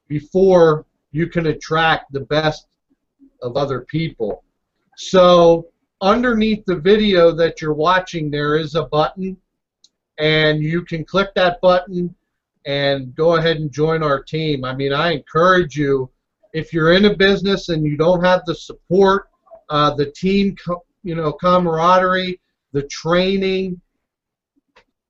before you can attract the best of other people. So underneath the video that you're watching, there is a button, and you can click that button and go ahead and join our team. I mean, I encourage you, if you're in a business and you don't have the support, the team, you know, camaraderie, the training,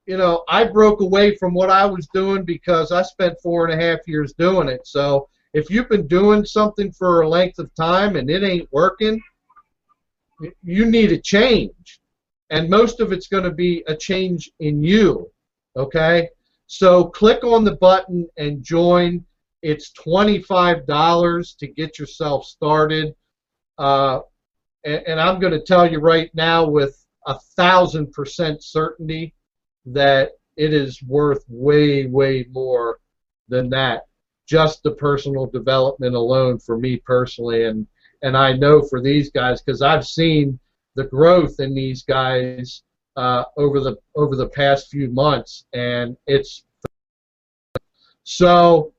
you know, I broke away from what I was doing because I spent 4.5 years doing it. So if you've been doing something for a length of time and it ain't working, you need a change. And most of it's going to be a change in you, okay? So click on the button and join. It's $25 to get yourself started. And I'm going to tell you right now with 1,000% certainty that it is worth way, way more than that. Just the personal development alone for me personally, and I know for these guys, because I've seen the growth in these guys over the past few months, and it's so.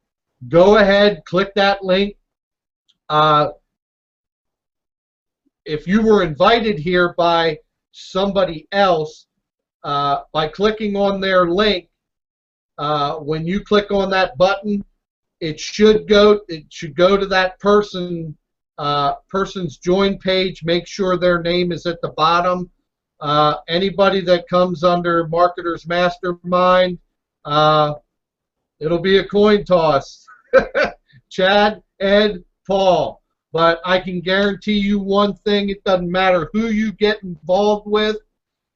Go ahead, click that link. If you were invited here by somebody else, by clicking on their link, when you click on that button, it should go to that person's join page. Make sure their name is at the bottom. Anybody that comes under Marketers Mastermind, It'll be a coin toss. Chad, Ed, Paul. But I can guarantee you one thing, it doesn't matter who you get involved with,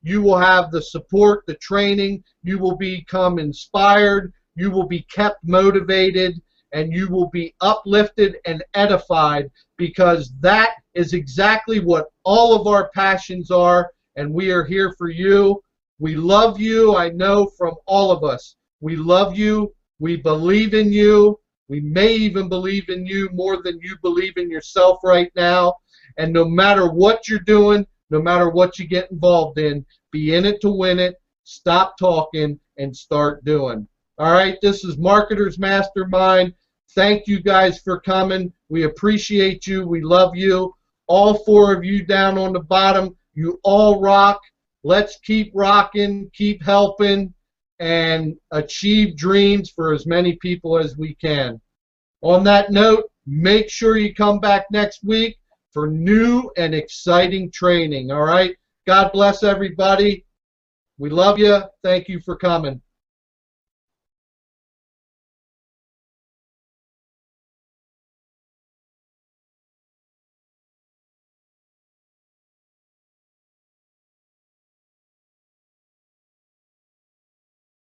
you will have the support, the training, you will become inspired, you will be kept motivated, and you will be uplifted and edified, because that is exactly what all of our passions are, and we are here for you. We love you, I know, from all of us. We love you. We believe in you. We may even believe in you more than you believe in yourself right now. And no matter what you're doing, no matter what you get involved in, be in it to win it. Stop talking and start doing. All right, this is Marketers Mastermind. Thank you guys for coming. We appreciate you. We love you. All 4 of you down on the bottom, you all rock. Let's keep rocking, keep helping, and achieve dreams for as many people as we can. On that note, make sure you come back next week for new and exciting training, all right? God bless everybody. We love you. Thank you for coming.